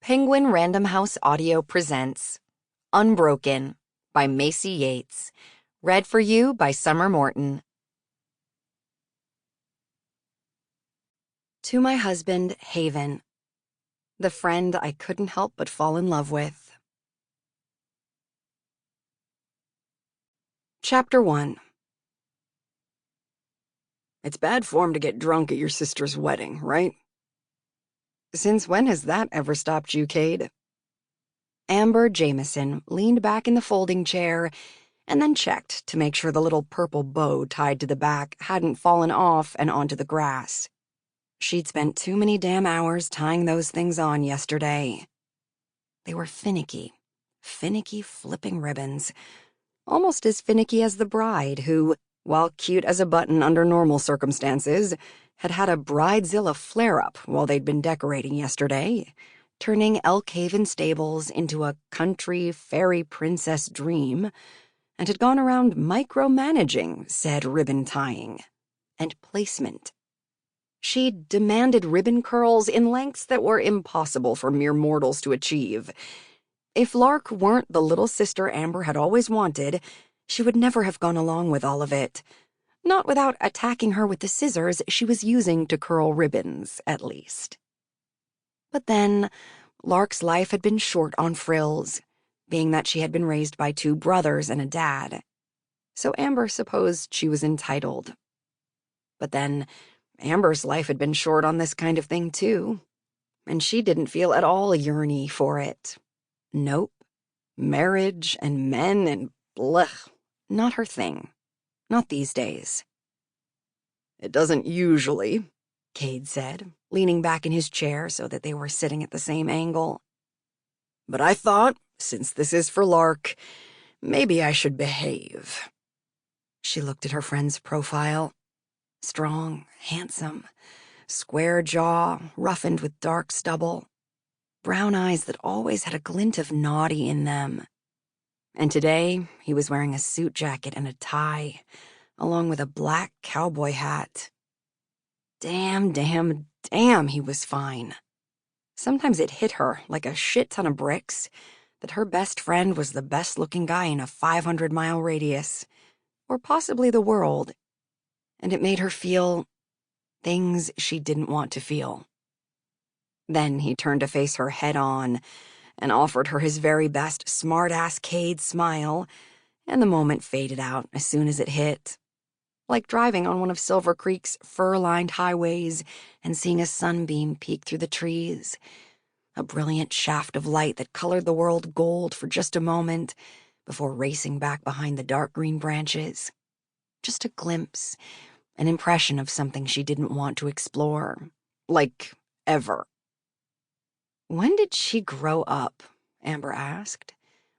Penguin Random House Audio presents Unbroken by Maisey Yates. Read for you by Summer Morton. To my husband, Haven, the friend I couldn't help but fall in love with. Chapter 1. It's bad form to get drunk at your sister's wedding, right? Since when has that ever stopped you, Cade? Amber Jameson leaned back in the folding chair and then checked to make sure the little purple bow tied to the back hadn't fallen off and onto the grass. She'd spent too many damn hours tying those things on yesterday. They were finicky flipping ribbons, almost as finicky as the bride who, while cute as a button under normal circumstances, had had a bridezilla flare-up while they'd been decorating yesterday, turning Elk Haven stables into a country fairy princess dream, and had gone around micromanaging said ribbon tying and placement. She'd demanded ribbon curls in lengths that were impossible for mere mortals to achieve. If Lark weren't the little sister Amber had always wanted, she would never have gone along with all of it. Not without attacking her with the scissors she was using to curl ribbons, at least. But then, Lark's life had been short on frills, being that she had been raised by two brothers and a dad. So Amber supposed she was entitled. But then, Amber's life had been short on this kind of thing, too, and she didn't feel at all yearny for it. Nope. Marriage and men and blech. Not her thing. Not these days. It doesn't usually, Cade said, leaning back in his chair so that they were sitting at the same angle. But I thought, since this is for Lark, maybe I should behave. She looked at her friend's profile. Strong, handsome, square jaw, roughened with dark stubble, brown eyes that always had a glint of naughty in them. And today, he was wearing a suit jacket and a tie, along with a black cowboy hat. Damn, he was fine. Sometimes it hit her like a shit ton of bricks that her best friend was the best-looking guy in a 500-mile radius, or possibly the world, and it made her feel things she didn't want to feel. Then he turned to face her head-on and offered her his very best smart-ass Cade smile, and the moment faded out as soon as it hit. Like driving on one of Silver Creek's fur-lined highways and seeing a sunbeam peek through the trees, a brilliant shaft of light that colored the world gold for just a moment before racing back behind the dark green branches. Just a glimpse, an impression of something she didn't want to explore, like ever. When did she grow up? Amber asked,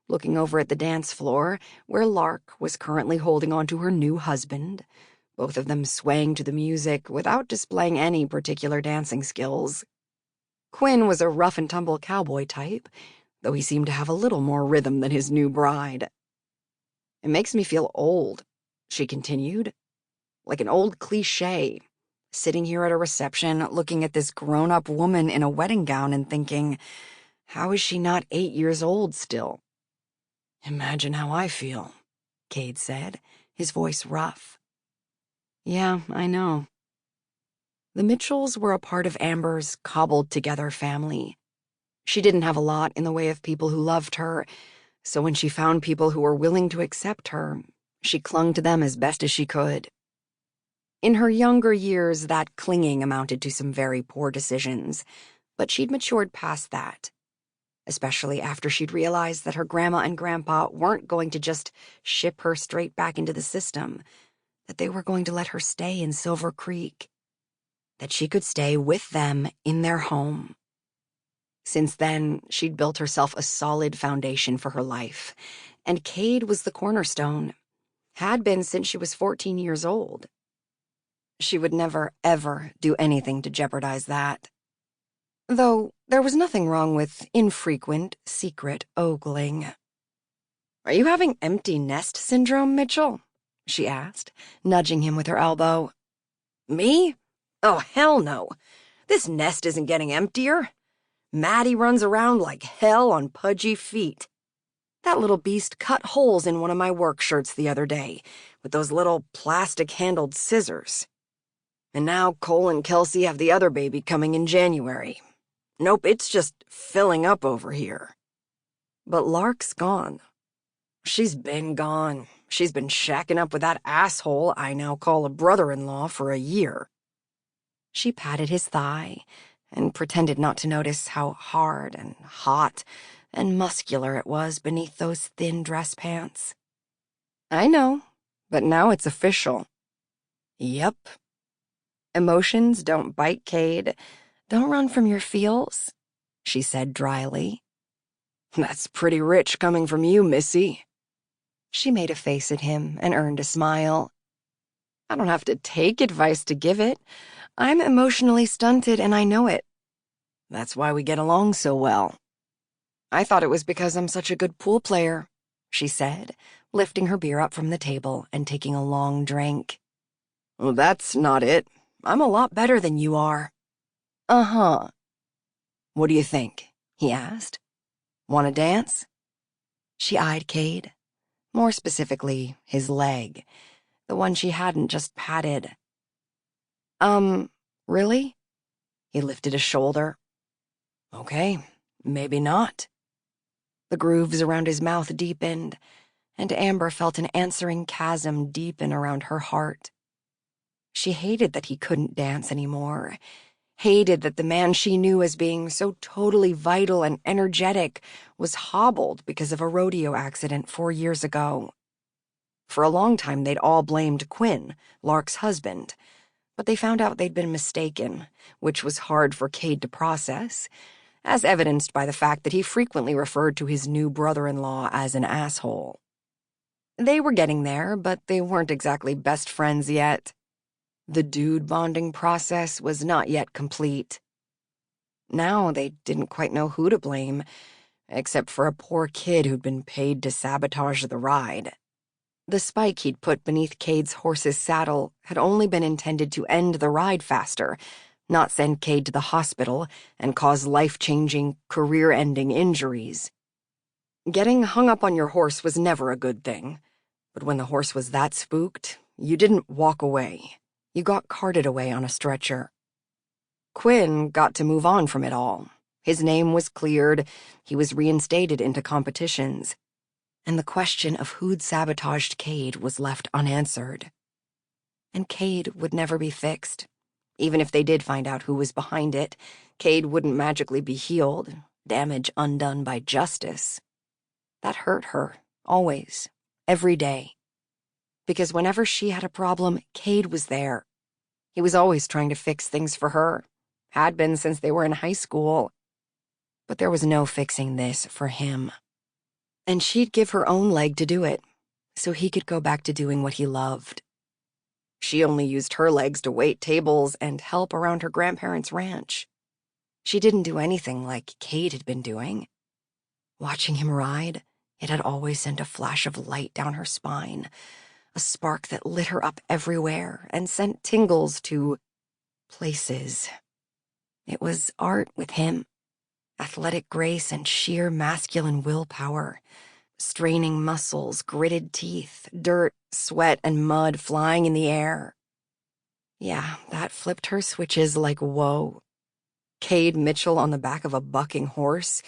looking over at the dance floor where Lark was currently holding on to her new husband, both of them swaying to the music without displaying any particular dancing skills. Quinn was a rough-and-tumble cowboy type, though he seemed to have a little more rhythm than his new bride. It makes me feel old, she continued, like an old cliché, sitting here at a reception looking at this grown-up woman in a wedding gown and thinking, how is she not 8 years old still? Imagine how I feel, Cade said, his voice rough. Yeah, I know. The Mitchells were a part of Amber's cobbled-together family. She didn't have a lot in the way of people who loved her, so when she found people who were willing to accept her, she clung to them as best as she could. In her younger years, that clinging amounted to some very poor decisions, but she'd matured past that, especially after she'd realized that her grandma and grandpa weren't going to just ship her straight back into the system, that they were going to let her stay in Silver Creek, that she could stay with them in their home. Since then, she'd built herself a solid foundation for her life, and Cade was the cornerstone, had been since she was 14 years old. She would never, ever do anything to jeopardize that. Though there was nothing wrong with infrequent, secret ogling. Are you having empty nest syndrome, Mitchell? She asked, nudging him with her elbow. Me? Oh, hell no. This nest isn't getting emptier. Maddie runs around like hell on pudgy feet. That little beast cut holes in one of my work shirts the other day with those little plastic-handled scissors. And now Cole and Kelsey have the other baby coming in January. Nope, it's just filling up over here. But Lark's gone. She's been gone. She's been shacking up with that asshole I now call a brother-in-law for a year. She patted his thigh and pretended not to notice how hard and hot and muscular it was beneath those thin dress pants. I know, but now it's official. Yep. Emotions don't bite, Cade. Don't run from your feels, she said dryly. That's pretty rich coming from you, Missy. She made a face at him and earned a smile. I don't have to take advice to give it. I'm emotionally stunted and I know it. That's why we get along so well. I thought it was because I'm such a good pool player, she said, lifting her beer up from the table and taking a long drink. Well, that's not it. I'm a lot better than you are. Uh-huh. What do you think? He asked. Want to dance? She eyed Cade, more specifically his leg, the one she hadn't just patted. Really? He lifted a shoulder. Okay, maybe not. The grooves around his mouth deepened, and Amber felt an answering chasm deepen around her heart. She hated that he couldn't dance anymore, hated that the man she knew as being so totally vital and energetic was hobbled because of a rodeo accident 4 years ago. For a long time, they'd all blamed Quinn, Lark's husband, but they found out they'd been mistaken, which was hard for Cade to process, as evidenced by the fact that he frequently referred to his new brother-in-law as an asshole. They were getting there, but they weren't exactly best friends yet. The dude bonding process was not yet complete. Now they didn't quite know who to blame, except for a poor kid who'd been paid to sabotage the ride. The spike he'd put beneath Cade's horse's saddle had only been intended to end the ride faster, not send Cade to the hospital and cause life-changing, career-ending injuries. Getting hung up on your horse was never a good thing, but when the horse was that spooked, you didn't walk away. You got carted away on a stretcher. Quinn got to move on from it all. His name was cleared, he was reinstated into competitions, and the question of who'd sabotaged Cade was left unanswered. And Cade would never be fixed. Even if they did find out who was behind it, Cade wouldn't magically be healed, damage undone by justice. That hurt her, always, every day. Because whenever she had a problem, Cade was there. He was always trying to fix things for her, had been since they were in high school. But there was no fixing this for him. And she'd give her own leg to do it, so he could go back to doing what he loved. She only used her legs to wait tables and help around her grandparents' ranch. She didn't do anything like Cade had been doing. Watching him ride, it had always sent a flash of light down her spine, a spark that lit her up everywhere and sent tingles to places. It was art with him, athletic grace and sheer masculine willpower, straining muscles, gritted teeth, dirt, sweat, and mud flying in the air. Yeah, that flipped her switches like whoa. Cade Mitchell on the back of a bucking horse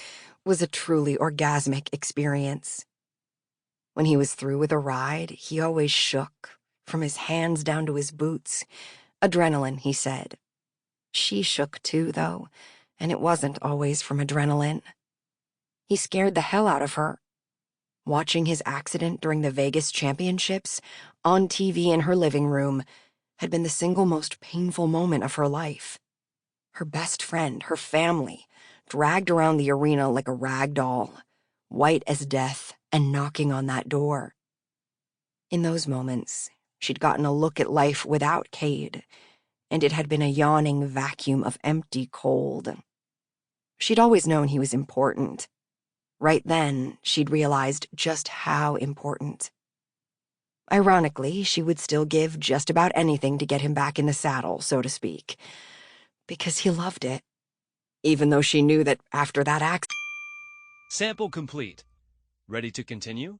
was a truly orgasmic experience. When he was through with a ride, he always shook, from his hands down to his boots. Adrenaline, he said. She shook too, though, and it wasn't always from adrenaline. He scared the hell out of her. Watching his accident during the Vegas Championships, on TV in her living room, had been the single most painful moment of her life. Her best friend, her family, dragged around the arena like a rag doll, white as death, and knocking on that door. In those moments, she'd gotten a look at life without Cade, and it had been a yawning vacuum of empty cold. She'd always known he was important. Right then, she'd realized just how important. Ironically, she would still give just about anything to get him back in the saddle, so to speak, because he loved it. even though she knew that after that accident. Sample complete. Ready to continue?